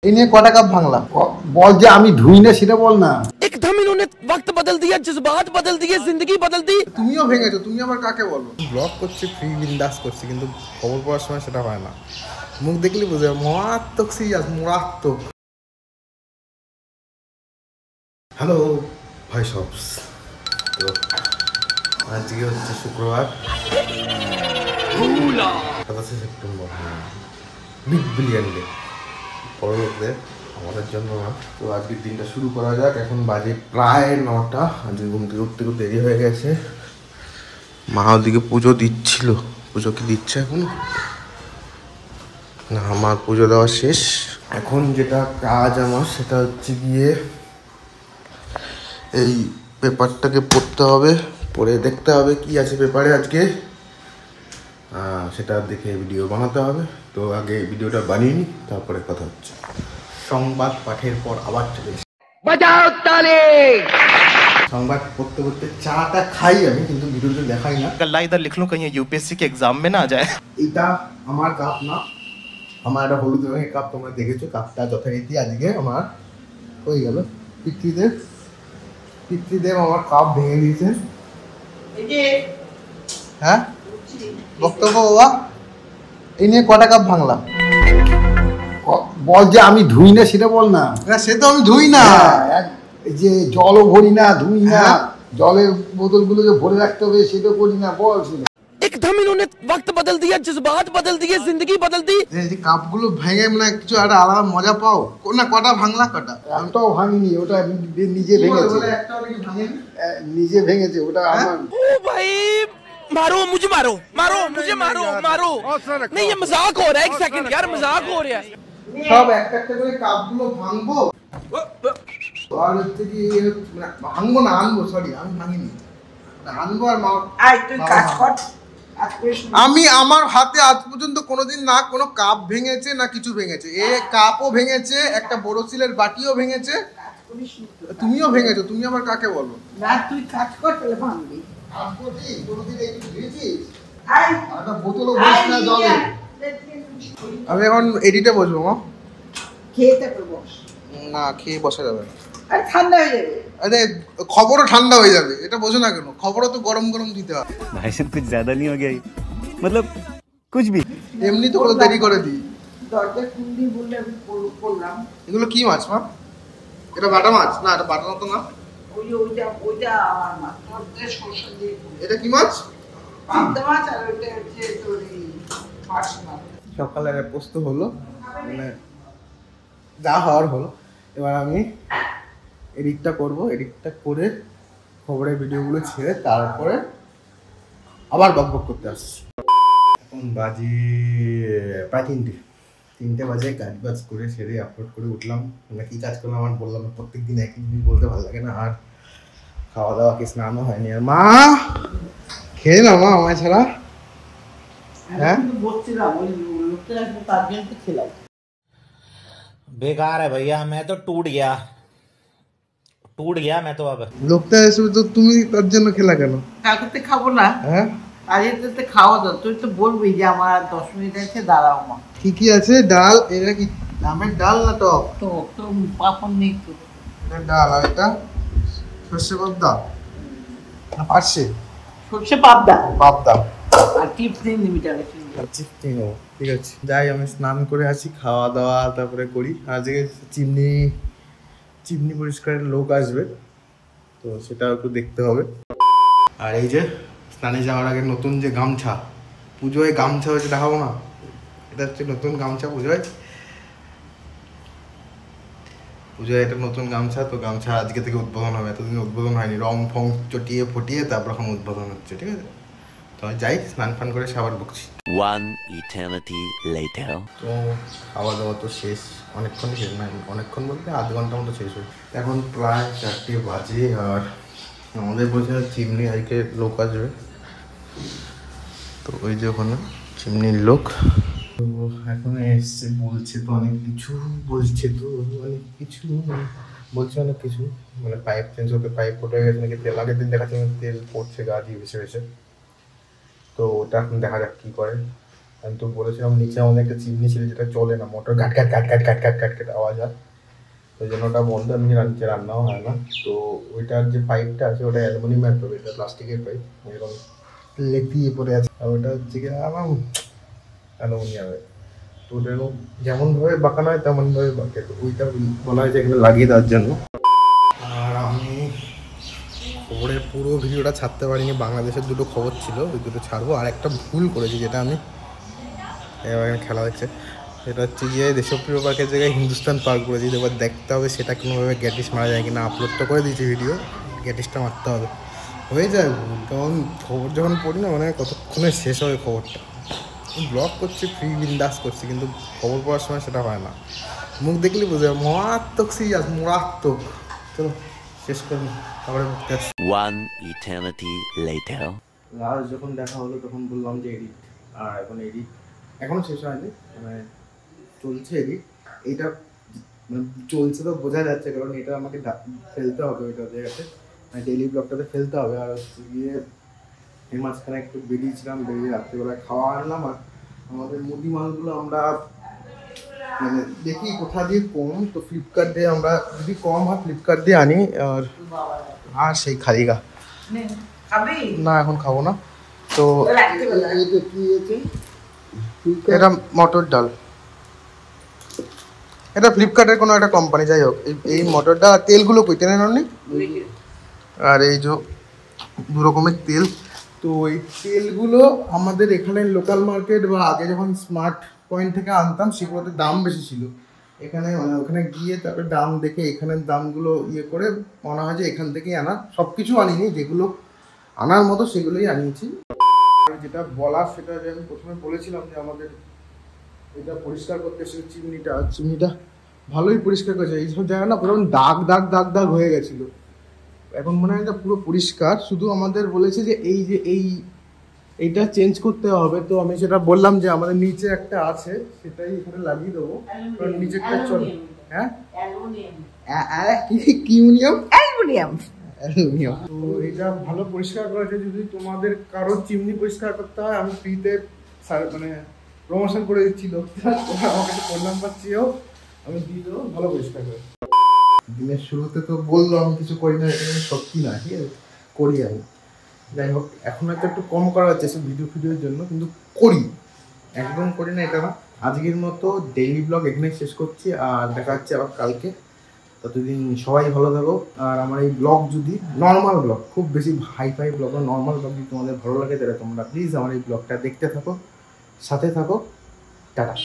এই নিয়ে কটা কাপ ভাঙলাম বল যে আমি ধুই না সেটা বল না। एकदम इन्होंने वक्त बदल दिया, जज्बात बदल दिए, जिंदगी बदल दी। তুমিও ভেঙেছো, তুমি আবার কাকে বলো? ব্লগ করছি, ফ্রি বিন্দাস করছি, কিন্তু খবর পড়ার সময় সেটা হয় না। মুখ দেখলে বুঝে মারাত্মক সিরিয়াস, মারাত্মক। হ্যালো ভাই সব, তো আজকে হচ্ছে শুক্রবার 27 সেপ্টেম্বর, বিগ বিলিয়ন ডে বড় লোকদের, আমাদের জন্য না। তো আজকের দিনটা শুরু করা যাক। এখন বাজে প্রায় 9টা। আজকে ঘুম থেকে উঠতে খুব দেরি হয়ে গেছে। মা ওদিকে পুজো দিচ্ছিল, পুজো কি দিচ্ছে এখন না? আমার পুজো দেওয়া শেষ। এখন যেটা কাজ আমার সেটা হচ্ছে গিয়ে এই পেপারটাকে পড়তে হবে, পড়ে দেখতে হবে কি আছে পেপারে আজকে, সেটা দেখে ভিডিও বানাতে হবে। তো আগে ভিডিওটা বানিয়ে নিই, তারপরে কথা হচ্ছে। সংবাদ পাঠের পর আবার চলে এসেছি। সংবাদ পড়তে পড়তে চাটা খাই আমি, কিন্তু ভিডিওতে দেখাই না। गल्ला इधर लिख लूं कहीं यूपीएससी के एग्जाम में ना आ जाए। এটা আমার কাপ না, আমার একটা হলুদ রঙের কাপ, তোমরা দেখেছো। কাপটা যথারীতি আজকে আমার হয়ে গেল। পিতৃদেব আমার কাপ ভেঙে দিয়েছে। হ্যাঁ বক্তব্য বাবা, এই নিয়ে কটা কাপ ভাঙলাম বল যে আমি ধুই না সেটা বল না। সে তো আমি ধুই না, এই যে জলও ভরি না, ধুই না, হ্যাঁ। জলের বোতলগুলো যে ভরে রাখতে হবে সেটা করি না। বল সেটা एकदम इन्होंने वक्त बदल दिया, जज्बात बदल दिए, जिंदगी बदल दी। এই যে কাপগুলো ভেঙে মানে কিছু একটা আলাদা মজা পাও না। কটা ভাঙলা? কটা? একটাও ভাঙিনি, ওটা নিজে ভেঙেছে। একটাও নাকি ভাঙেনি? নিজে ভেঙেছে ওটা আমার। ओ भाई मारो मुझे, मारो मारो मुझे, मारो मारो। नहीं ये मजाक हो रहा है, एक सेकंड यार, मजाक हो रहा है। সব একটা একটা করে কাপগুলো ভাঙবো আর হচ্ছে কি মানে ভাঙবো না, আনবো। সরি, আমি ভাঙিনি, আনবো আর আমি আমার হাতে আজ পর্যন্ত কোনোদিন না কোনো কাপ ভেঙেছে না কিছু ভেঙেছে। এ কাপও ভেঙেছে, একটা বড়শিলের বাটিও ভেঙেছে। তুমিও ভেঙেছো, তুমি আবার কাকে বলো? না তুই কাজ কর তাহলে ভাঙবি। আমি এখন এডিটে বসবো। মা খেয়ে তারপর বস। না, খেয়ে বসা যাবে না। আরে ঠান্ডা হয়ে যাবে। আরে খবরও ঠান্ডা হয়ে যাবে, এটা বোঝো না কেন? খবরও তো গরম গরম দিতে হয়। भाई साहब कुछ ज्यादा नहीं हो गया ये? मतलब कुछ भी। এমনি তো দেরি করে দিই। দরজা খুললি বললে আমি করলাম। এগুলো কি মাছ মা? এটা বাটা মাছ না? এটা বাটা তো না। ওইটা আমার মাছ। তোর সরষে দিয়ে এটা কি মাছ? পাবদা মাছ, আর ওইটা হচ্ছে তোর এই পার্শ মাছ। সকালে পোস্ত হলো, মানে যা হওয়ার হলো। এবার আমি এডিটটা করব, এডিটটা করে খবরের ভিডিওগুলো ছেড়ে তারপরে আবার বকবক করতে আসছি। এখন বাজে প্রায় 3টে বাজে। কাজ করে সেরে আপলোড করে উঠলাম। মানে কী কাজ করলাম আমার বললাম, প্রত্যেক দিন একই জিনিস বলতে ভালো লাগে না। আর খাওয়া দাওয়া কি স্নানও হয়নি। আর মা খেয়ে না মা আমায় ছাড়া। হ্যাঁ বলছিলাম ওই লোকটা আসবে তার জন্য খেলাম। बेकार है भैया, मैं तो टूट गया मैं तो अब। লোকটা এসে তো তুমি তার জন্য খেলা কেন? কাকুতে খাবো না। হ্যাঁ আজকে তো খাওয়া দাও, তুই তো বলবি যে আমার 10 মিনিট আছে, দাঁড়াও মা। কি কি আছে? ডাল, এটা কি আমের ডাল না টক? তো তো পাপন নেই তো। এটা ডাল, আর এটা সর্ষে পাবদা না পার্শে? সরষে পাবদা পাবদা আর টিপস দিন লিমিটার। ঠিক আছে, যাই আমি স্নান করে আসি, খাওয়া দাওয়া তারপরে করি। আজকে চিমনি পরিষ্কারের লোক আসবে, তো সেটাও একটু দেখতে হবে। আর এই যে স্নানে যাওয়ার আগে নতুন যে গামছা, পুজোয় গামছা হয়েছে দেখাবো না? এটা হচ্ছে নতুন গামছা পুজোয় এটা নতুন গামছা। তো গামছা আজকে থেকে উদ্বোধন হবে, এতদিন উদ্বোধন হয়নি। রং ফং চটিয়ে ফটিয়ে তারপর এখন উদ্বোধন হচ্ছে, ঠিক আছে? তো আমি যাই, স্নান ফান করে সাবার বকছি। One eternity later. তো খাওয়া দাওয়া তো শেষ, অনেকক্ষণ শেষ না, অনেকক্ষণ বলতে আধ ঘন্টা মতো শেষ হয়। এখন প্রায় 4টে বাজে। আর আমাদের বলছে চিমনি আজকে লোক আসবে, তো ওই যে ওখানে চিমনির লোক। তো এখন এসছে, বলছে তো অনেক কিছু, অনেক কিছু মানে পাইপ চেঞ্জ হতে, পাইপ ফুটে গেছে নাকি, তেল আগের দিন দেখাচ্ছে তেল পড়ছে গা দিয়ে ভেসে ভেসে। তো ওটা এখন দেখা যাক কী করে। আমি তো বলেছিলাম নিচে আমাদের একটা চিমনি ছিল যেটা চলে না, মোটর ঘাট ঘাট ঘাট ঘাট ঘাট ঘাট ঘাট ঘাট আওয়াজ হয়, ওই জন্য ওটা বন্ধ, এমনি নিচে রান্নাও হয় না। তো ওইটার যে পাইপটা আছে ওটা অ্যালুমিনিয়ামের পাইপ, এটা প্লাস্টিকের পাইপ, এরকম লেতিয়ে পড়ে আছে। আর ওটা হচ্ছে কি অ্যালুমিনিয়ামের, তো ওটা যেমনভাবে বাঁকানো হয় তেমনভাবে বাঁকে, তো ওইটা বলা হয়েছে এখানে লাগিয়ে দেওয়ার জন্য। আর আমি খবরের পুরো ভিডিওটা ছাড়তে পারিনি, বাংলাদেশের দুটো খবর ছিল, ওই দুটো ছাড়বো। আর একটা ভুল করেছি যেটা আমি এবার খেলা দেখছে, সেটা হচ্ছে গিয়ে দেশপ্রিয় পার্কের জায়গায় হিন্দুস্তান পার্ক করেছি। এবার দেখতে হবে সেটা কোনোভাবে গ্যাটিস মারা যায় কিনা। আপলোড তো করে দিয়েছি ভিডিও, গ্যাটিসটা মারতে হবে। হয়ে যায় ভুল, কারণ খবর যখন পড়ি না মানে কতক্ষণে শেষ হবে খবরটা। ব্লগ করছি, ফ্রি বিন্দাস করছি, কিন্তু খবর পড়ার সময় সেটা হয় না। মুখ দেখলে বুঝে যাবে মারাত্মক সিরিয়াস, মারাত্মক। চলো শেষ করি, তারপরে One eternity later. লাস্ট যখন দেখা হলো তখন বললাম যে এডিট, আর এখন এডিট এখনও শেষ হয়নি, মানে চলছে এডিট। এইটা মানে চলছে তো বোঝা যাচ্ছে, কারণ এটা আমাকে ফেলতে হবে ওইটা জায়গাতে, মানে ডেইলি ব্লগটাতে ফেলতে হবে। আর হচ্ছে গিয়ে এর মাঝখানে একটু বেরিয়েছিলাম, বেরিয়ে রাত্রিবেলায় খাওয়া আনলাম। আর আমাদের মুদি মালগুলো আমরা মানে দেখি কোথা দিয়ে কম, তো ফ্লিপকার্ট দিয়ে আমরা যদি কম হয় ফ্লিপকার্ট দিয়ে আনি। আর সেই খালি গা খাবি না, এখন খাবো না। তো রাত্রিবেলা এটা কি আছে, এটা মটর ডাল, এটা ফ্লিপকার্টের কোনো একটা কোম্পানি, যাই হোক। এই মটর ডাল আর তেলগুলো কই টেনে নাও নি, আর এই যে দু রকমের তেল। তো এই তেলগুলো আমাদের এখানে লোকাল মার্কেট বা আগে যখন স্মার্ট পয়েন্ট থেকে আনতাম সেগুলোতে দাম বেশি ছিল। এখানে মানে ওখানে গিয়ে তারপরে দাম দেখে এখানের দামগুলো ইয়ে করে মনে হয় যে এখান থেকেই আনা। সব কিছু আনিনি, যেগুলো আনার মতো সেগুলোই আনিয়েছি। যেটা বলার সেটা যে আমি প্রথমে বলেছিলাম যে আমাদের এটা পরিষ্কার করতে এসে চিমনিটা ভালোই পরিষ্কার করেছে। এইসব জায়গা না পুরো দাগ দাগ দাগ দাগ হয়ে গেছিলো, এখন মনে হয় এটা পুরো পরিষ্কার। শুধু আমাদের বলেছে যে এইটা চেঞ্জ করতে হবে। তো আমি সেটা বললাম যে আমাদের নিচে একটা আছে, সেটাই এখানে লাগিয়ে দেবো, কারণ নিচেরটা চলে। হ্যাঁ, অ্যালুমিনিয়াম। তো এটা ভালো পরিষ্কার করেছে। যদি তোমাদের কারো চিমনি পরিষ্কার করতে হয়, আমি ফ্রিতে মানে প্রমোশন করে দিচ্ছিল, আমাকে ফোন নাম্বার চেয়েও আমি দিয়ে দেবো, ভালো পরিষ্কার করে। দিনের শুরুতে তো বললো আমি কিছু করি না, এটা সত্যি না, ঠিক আছে, করি আমি। যাই হোক, এখন হয়তো একটু কম করা হচ্ছে সব ভিডিওর জন্য, কিন্তু করি, একদম করি না এটা না। আজকের মতো ডেইলি ব্লগ এখানেই শেষ করছি, আর দেখা হচ্ছে আবার কালকে। ততদিন সবাই ভালো থাকো। আর আমার এই ব্লগ যদি নর্মাল ব্লগ, খুব বেশি হাইফাই ব্লগ না, নর্মাল ব্লগ যদি তোমাদের ভালো লাগে তাহলে তোমরা প্লিজ আমার এই ব্লগটা দেখতে থাকো, সাথে থাকো। টাটা।